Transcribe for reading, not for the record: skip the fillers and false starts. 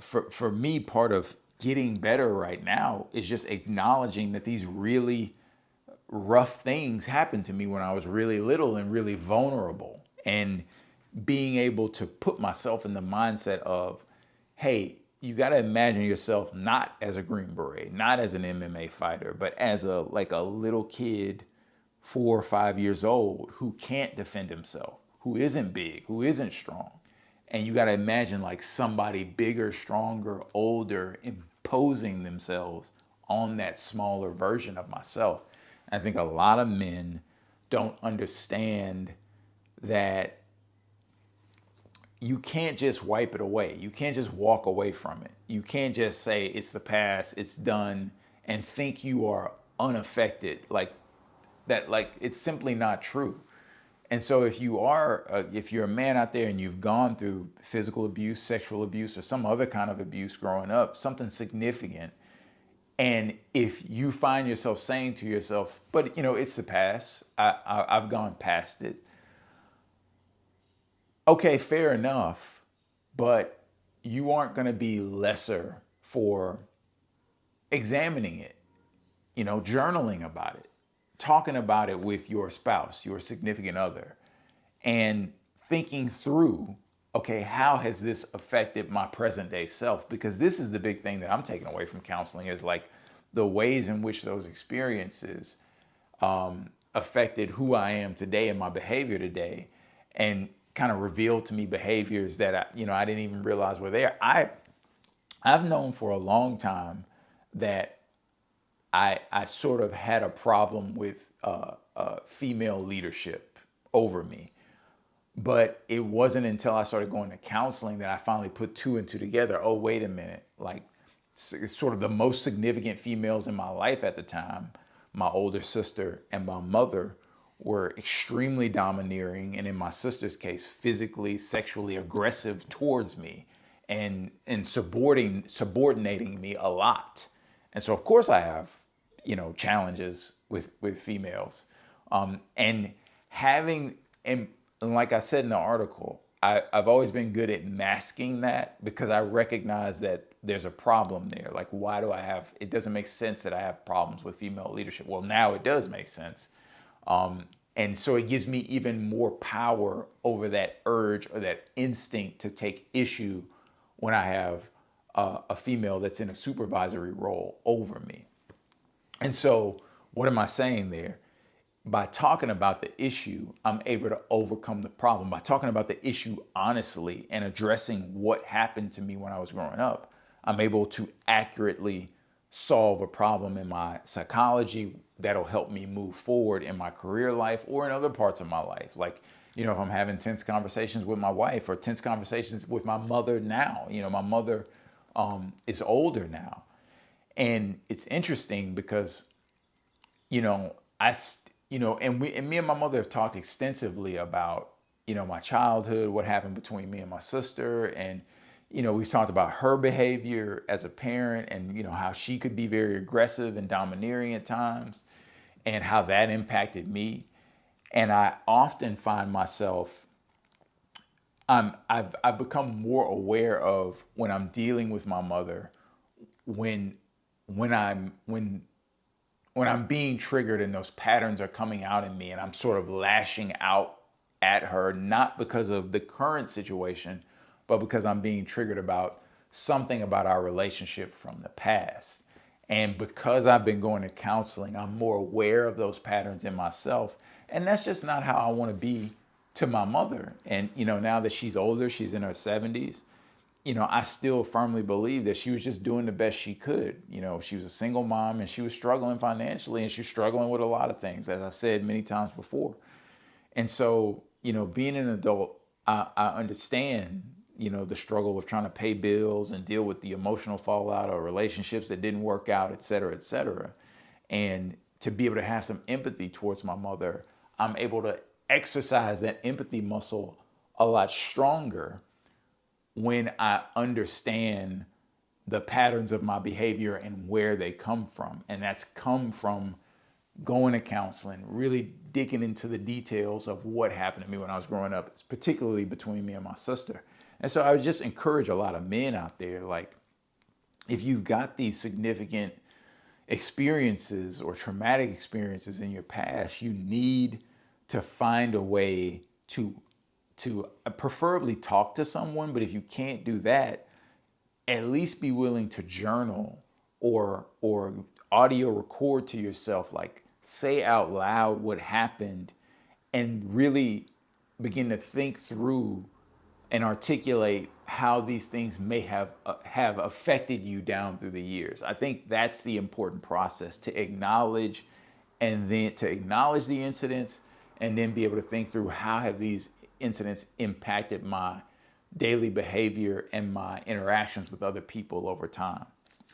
for me, part of getting better right now is just acknowledging that these really rough things happened to me when I was really little and really vulnerable, and being able to put myself in the mindset of, hey, you got to imagine yourself not as a Green Beret, not as an MMA fighter, but as a little kid, 4 or 5 years old, who can't defend himself, who isn't big, who isn't strong. And you got to imagine like somebody bigger, stronger, older imposing themselves on that smaller version of myself. I think a lot of men don't understand that you can't just wipe it away. You can't just walk away from it. You can't just say it's the past, it's done, and think you are unaffected. Like that, like it's simply not true. And so if you're a man out there and you've gone through physical abuse, sexual abuse, or some other kind of abuse growing up, something significant, and if you find yourself saying to yourself, but it's the past, I've gone past it. Okay, fair enough, but you aren't going to be lesser for examining it, journaling about it, talking about it with your spouse, your significant other, and thinking through, okay, how has this affected my present day self? Because this is the big thing that I'm taking away from counseling, is like the ways in which those experiences affected who I am today and my behavior today, and kind of revealed to me behaviors that I didn't even realize were there. I've known for a long time that I sort of had a problem with female leadership over me. But it wasn't until I started going to counseling that I finally put two and two together. Oh, wait a minute. Like, sort of the most significant females in my life at the time, my older sister and my mother, were extremely domineering, and in my sister's case, physically, sexually aggressive towards me, and subordinating me a lot. And so, of course, I have challenges with females, and having and like I said in the article, I've always been good at masking that, because I recognize that there's a problem there. Like, why do I have? It doesn't make sense that I have problems with female leadership. Well, now it does make sense. And so it gives me even more power over that urge or that instinct to take issue when I have a female that's in a supervisory role over me. And so what am I saying there? By talking about the issue, I'm able to overcome the problem. By talking about the issue honestly and addressing what happened to me when I was growing up, I'm able to accurately solve a problem in my psychology that'll help me move forward in my career life or in other parts of my life. Like, if I'm having tense conversations with my wife or tense conversations with my mother now, my mother is older now. And it's interesting because, and me and my mother have talked extensively about, my childhood, what happened between me and my sister. And, we've talked about her behavior as a parent, and, how she could be very aggressive and domineering at times, and how that impacted me. And I often find myself, I've become more aware of when I'm dealing with my mother, when I'm being triggered and those patterns are coming out in me, and I'm sort of lashing out at her, not because of the current situation, but because I'm being triggered about something about our relationship from the past. And because I've been going to counseling, I'm more aware of those patterns in myself. And that's just not how I want to be to my mother. And, now that she's older, she's in her 70s, I still firmly believe that she was just doing the best she could. She was a single mom, and she was struggling financially, and she's struggling with a lot of things, as I've said many times before. And so, being an adult, I understand, the struggle of trying to pay bills and deal with the emotional fallout of relationships that didn't work out, et cetera, et cetera. And to be able to have some empathy towards my mother, I'm able to exercise that empathy muscle a lot stronger when I understand the patterns of my behavior and where they come from. And that's come from going to counseling, really digging into the details of what happened to me when I was growing up, particularly between me and my sister. And so I would just encourage a lot of men out there, like, if you've got these significant experiences or traumatic experiences in your past, you need to find a way to preferably talk to someone. But if you can't do that, at least be willing to journal or audio record to yourself, like say out loud what happened, and really begin to think through and articulate how these things may have affected you down through the years. I think that's the important process, to acknowledge, and then to acknowledge the incidents, and then be able to think through how have these incidents impacted my daily behavior and my interactions with other people over time.